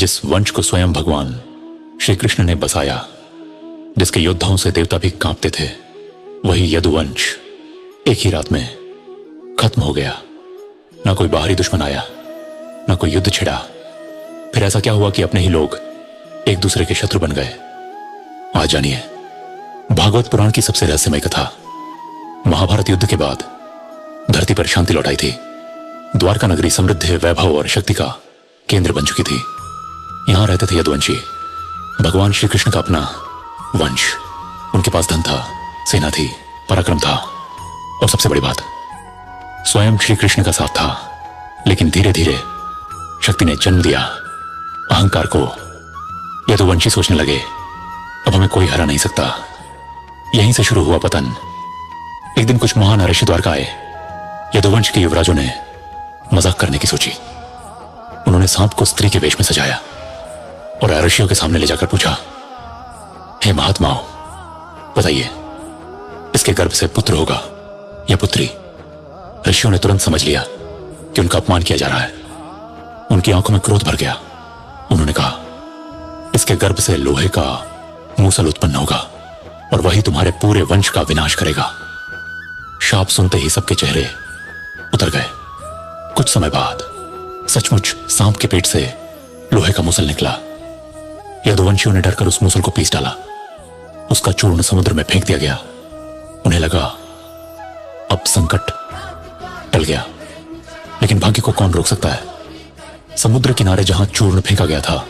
जिस वंश को स्वयं भगवान श्री कृष्ण ने बसाया, जिसके योद्धाओं से देवता भी कांपते थे, वही यदुवंश एक ही रात में खत्म हो गया। ना कोई बाहरी दुश्मन आया, ना कोई युद्ध छिड़ा। फिर ऐसा क्या हुआ कि अपने ही लोग एक दूसरे के शत्रु बन गए? आज जानिए भागवत पुराण की सबसे रहस्यमय कथा। महाभारत युद्ध के बाद धरती पर शांति लौट आई थी। द्वारका नगरी समृद्ध, वैभव और शक्ति का केंद्र बन चुकी थी। यहां रहते थे यदुवंशी, भगवान श्री कृष्ण का अपना वंश। उनके पास धन था, सेना थी, पराक्रम था और सबसे बड़ी बात, स्वयं श्री कृष्ण का साथ था। लेकिन धीरे धीरे शक्ति ने जन्म दिया अहंकार को। यदुवंशी सोचने लगे, अब हमें कोई हरा नहीं सकता। यहीं से शुरू हुआ पतन। एक दिन कुछ महान ऋषि द्वारका आए। यदुवंश के युवराजों ने मजाक करने की सोची। उन्होंने सांप को स्त्री के वेश में सजाया और ऋषियों के सामने ले जाकर पूछा, हे महात्माओं, बताइए इसके गर्भ से पुत्र होगा या पुत्री? ऋषियों ने तुरंत समझ लिया कि उनका अपमान किया जा रहा है। उनकी आंखों में क्रोध भर गया। उन्होंने कहा, इसके गर्भ से लोहे का मूसल उत्पन्न होगा और वही तुम्हारे पूरे वंश का विनाश करेगा। शाप सुनते ही सबके चेहरे उतर गए। कुछ समय बाद सचमुच सांप के पेट से लोहे का मूसल निकला। यदुवंशियों ने डरकर उस मूसल को पीस डाला। उसका चूर्ण समुद्र में फेंक दिया गया। उन्हें लगा अब संकट टल गया। लेकिन भाग्य को कौन रोक सकता है? समुद्र किनारे जहां चूर्ण फेंका गया था,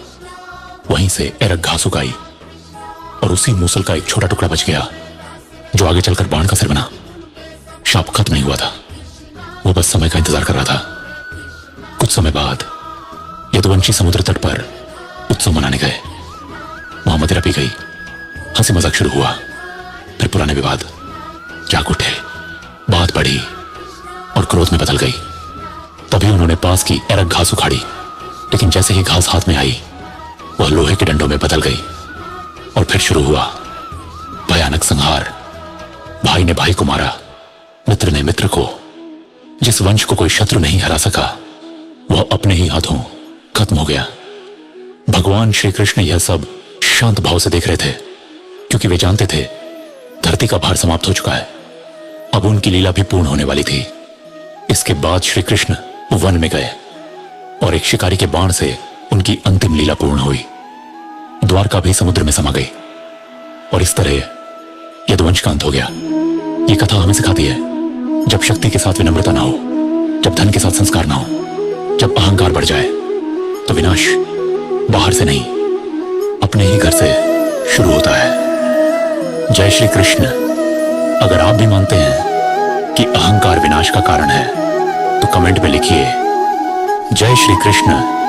वहीं से एरक घास उगाई और उसी मूसल का एक छोटा टुकड़ा बच गया, जो आगे चलकर बाण का सिर बना। शाप खत्म नहीं हुआ था, वो बस समय का इंतजार कर रहा था। कुछ समय बाद यदुवंशी समुद्र तट पर उत्सव मनाने गए। वहां मदिरा पी गई, हंसी मजाक शुरू हुआ। फिर पुराने विवाद जाग उठे, बात बढ़ी और क्रोध में बदल गई। तभी उन्होंने पास की एरक घास उखाड़ी, लेकिन जैसे ही घास हाथ में आई, वह लोहे के डंडों में बदल गई और फिर शुरू हुआ भयानक संहार। भाई ने भाई को मारा, मित्र ने मित्र को। जिस वंश को कोई शत्रु नहीं हरा सका, वह अपने ही हाथों खत्म हो गया। भगवान श्री कृष्ण यह सब शांत भाव से देख रहे थे, क्योंकि वे जानते थे धरती का भार समाप्त हो चुका है। अब उनकी लीला भी पूर्ण होने वाली थी। इसके बाद श्री कृष्ण वन में गए और एक शिकारी के बाण से उनकी अंतिम लीला पूर्ण हुई। द्वारका भी समुद्र में समा गई और इस तरह यदुवंश का अंत हो गया। ये कथा हमें सिखाती है, जब शक्ति के साथ विनम्रता ना हो, जब धन के साथ संस्कार ना हो, जब अहंकार बढ़ जाए, तो विनाश बाहर से नहीं, अपने ही घर से शुरू होता है। जय श्री कृष्ण। अगर आप भी मानते हैं कि अहंकार विनाश का कारण है, तो कमेंट में लिखिए, जय श्री कृष्ण।